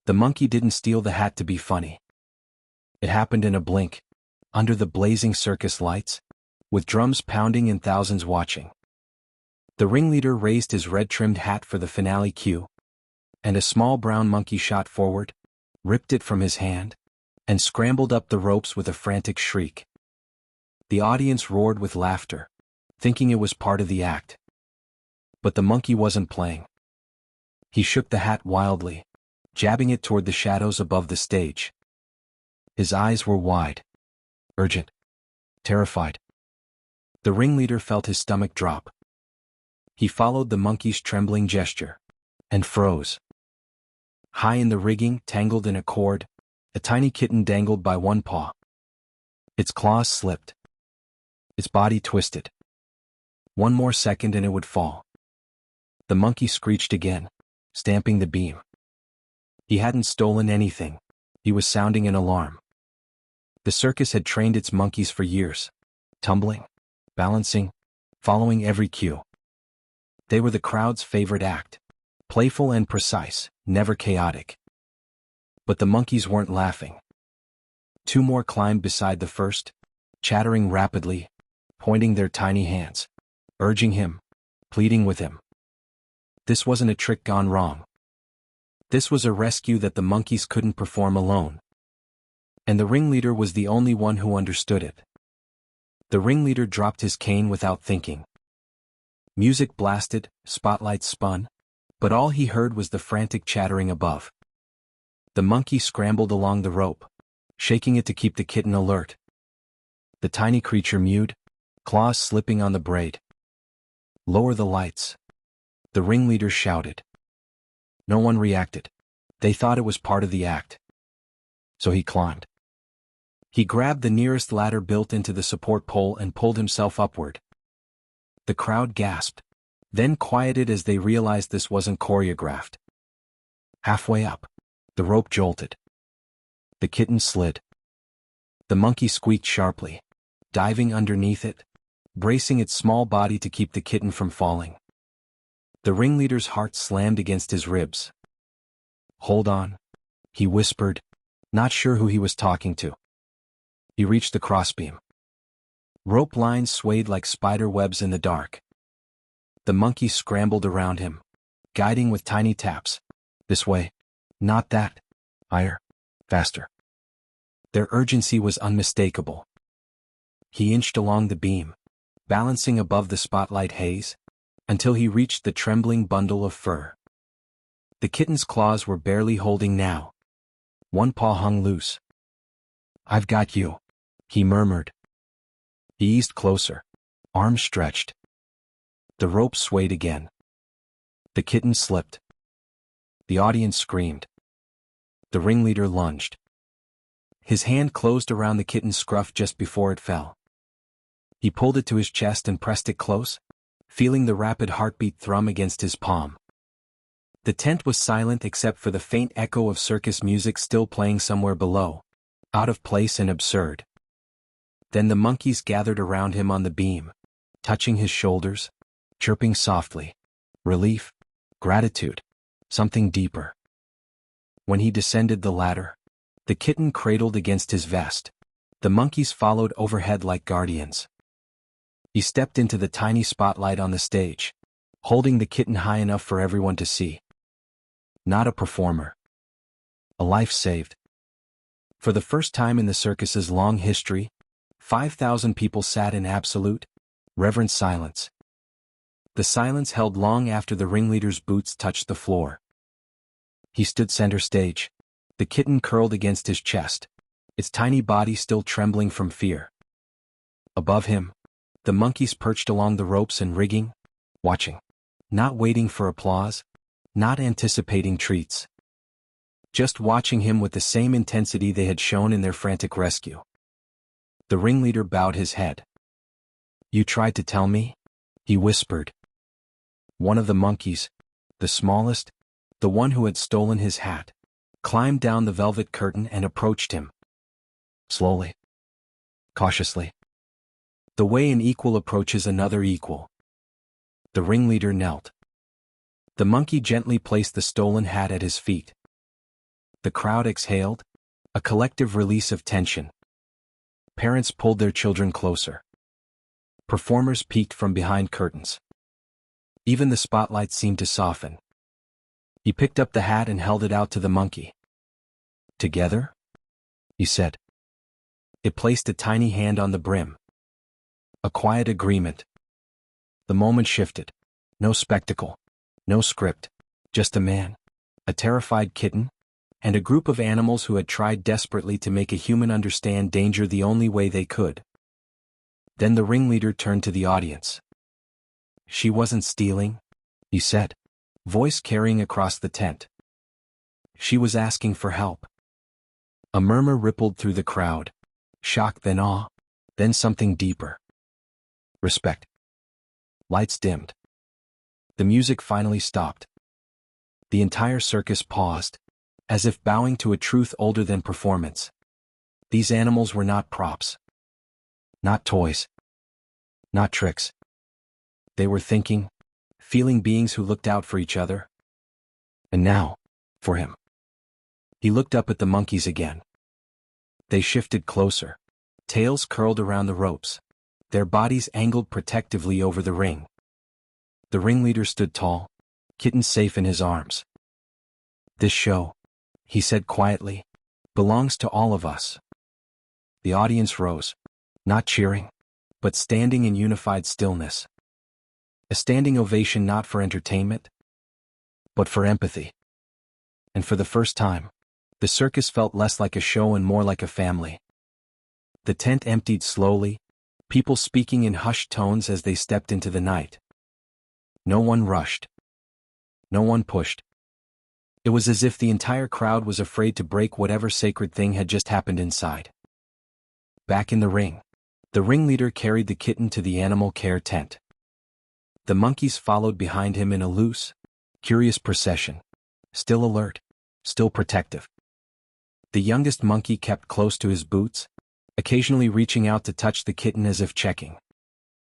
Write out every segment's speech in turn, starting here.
The monkey didn't steal the hat to be funny. It happened in a blink, under the blazing circus lights, with drums pounding and thousands watching. The ringleader raised his red-trimmed hat for the finale cue, and a small brown monkey shot forward, ripped it from his hand, and scrambled up the ropes with a frantic shriek. The audience roared with laughter, thinking it was part of the act. But the monkey wasn't playing. He shook the hat wildly, jabbing it toward the shadows above the stage. His eyes were wide, urgent, terrified. The ringleader felt his stomach drop. He followed the monkey's trembling gesture, and froze. High in the rigging, tangled in a cord, a tiny kitten dangled by one paw. Its claws slipped. Its body twisted. One more second and it would fall. The monkey screeched again, stamping the beam. He hadn't stolen anything. He was sounding an alarm. The circus had trained its monkeys for years, tumbling, balancing, following every cue. They were the crowd's favorite act, playful and precise, never chaotic. But the monkeys weren't laughing. Two more climbed beside the first, chattering rapidly, pointing their tiny hands, urging him, pleading with him. This wasn't a trick gone wrong. This was a rescue that the monkeys couldn't perform alone. And the ringleader was the only one who understood it. The ringleader dropped his cane without thinking. Music blasted, spotlights spun, but all he heard was the frantic chattering above. The monkey scrambled along the rope, shaking it to keep the kitten alert. The tiny creature mewed, claws slipping on the braid. "Lower the lights," the ringleader shouted. No one reacted. They thought it was part of the act. So he climbed. He grabbed the nearest ladder built into the support pole and pulled himself upward. The crowd gasped, then quieted as they realized this wasn't choreographed. Halfway up, the rope jolted. The kitten slid. The monkey squeaked sharply, diving underneath it, bracing its small body to keep the kitten from falling. The ringleader's heart slammed against his ribs. "Hold on," he whispered, not sure who he was talking to. He reached the crossbeam. Rope lines swayed like spider webs in the dark. The monkey scrambled around him, guiding with tiny taps. "This way. Not that. Higher. Faster." Their urgency was unmistakable. He inched along the beam, balancing above the spotlight haze, until he reached the trembling bundle of fur. The kitten's claws were barely holding now. One paw hung loose. "I've got you," he murmured. He eased closer, arms stretched. The rope swayed again. The kitten slipped. The audience screamed. The ringleader lunged. His hand closed around the kitten's scruff just before it fell. He pulled it to his chest and pressed it close, feeling the rapid heartbeat thrum against his palm. The tent was silent except for the faint echo of circus music still playing somewhere below, out of place and absurd. Then the monkeys gathered around him on the beam, touching his shoulders, chirping softly. Relief, gratitude, something deeper. When he descended the ladder, the kitten cradled against his vest. The monkeys followed overhead like guardians. He stepped into the tiny spotlight on the stage, holding the kitten high enough for everyone to see. Not a performer. A life saved. For the first time in the circus's long history, 5,000 people sat in absolute, reverent silence. The silence held long after the ringleader's boots touched the floor. He stood center stage, the kitten curled against his chest, its tiny body still trembling from fear. Above him, the monkeys perched along the ropes and rigging, watching, not waiting for applause, not anticipating treats. Just watching him with the same intensity they had shown in their frantic rescue. The ringleader bowed his head. "You tried to tell me?" he whispered. One of the monkeys, the smallest, the one who had stolen his hat, climbed down the velvet curtain and approached him. Slowly. Cautiously. The way an equal approaches another equal. The ringleader knelt. The monkey gently placed the stolen hat at his feet. The crowd exhaled, a collective release of tension. Parents pulled their children closer. Performers peeked from behind curtains. Even the spotlight seemed to soften. He picked up the hat and held it out to the monkey. "Together?" he said. It placed a tiny hand on the brim. A quiet agreement. The moment shifted. No spectacle. No script. Just a man, a terrified kitten, and a group of animals who had tried desperately to make a human understand danger the only way they could. Then the ringleader turned to the audience. "She wasn't stealing," he said, voice carrying across the tent. "She was asking for help." A murmur rippled through the crowd. Shock, then awe, then something deeper. Respect. Lights dimmed. The music finally stopped. The entire circus paused, as if bowing to a truth older than performance. These animals were not props. Not toys. Not tricks. They were thinking, feeling beings who looked out for each other. And now, for him. He looked up at the monkeys again. They shifted closer, tails curled around the ropes, their bodies angled protectively over the ring. The ringleader stood tall, kitten safe in his arms. "This show," he said quietly, "belongs to all of us." The audience rose, not cheering, but standing in unified stillness. A standing ovation not for entertainment, but for empathy. And for the first time, the circus felt less like a show and more like a family. The tent emptied slowly, people speaking in hushed tones as they stepped into the night. No one rushed. No one pushed. It was as if the entire crowd was afraid to break whatever sacred thing had just happened inside. Back in the ring, the ringleader carried the kitten to the animal care tent. The monkeys followed behind him in a loose, curious procession, still alert, still protective. The youngest monkey kept close to his boots, occasionally reaching out to touch the kitten as if checking.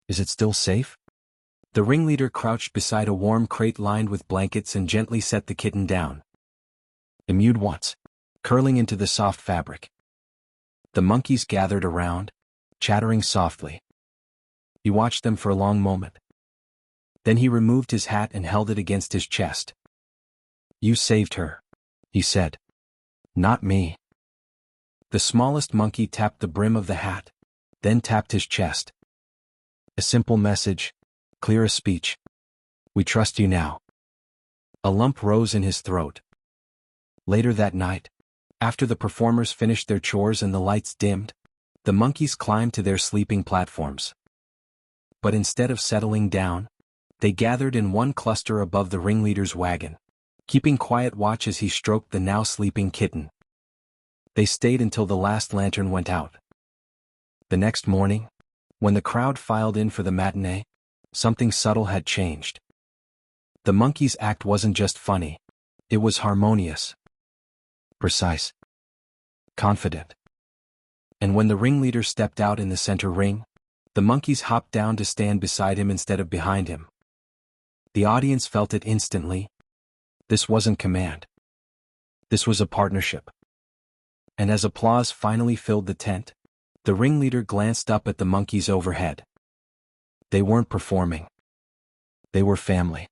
"Is it still safe?" The ringleader crouched beside a warm crate lined with blankets and gently set the kitten down. It mewed once, curling into the soft fabric. The monkeys gathered around, chattering softly. He watched them for a long moment. Then he removed his hat and held it against his chest. "You saved her," he said. "Not me." The smallest monkey tapped the brim of the hat, then tapped his chest. A simple message, clear as speech. "We trust you now." A lump rose in his throat. Later that night, after the performers finished their chores and the lights dimmed, the monkeys climbed to their sleeping platforms. But instead of settling down, they gathered in one cluster above the ringleader's wagon, keeping quiet watch as he stroked the now sleeping kitten. They stayed until the last lantern went out. The next morning, when the crowd filed in for the matinee, something subtle had changed. The monkey's act wasn't just funny, it was harmonious. Precise. Confident. And when the ringleader stepped out in the center ring, the monkeys hopped down to stand beside him instead of behind him. The audience felt it instantly. This wasn't command. This was a partnership. And as applause finally filled the tent, the ringleader glanced up at the monkeys overhead. They weren't performing. They were family.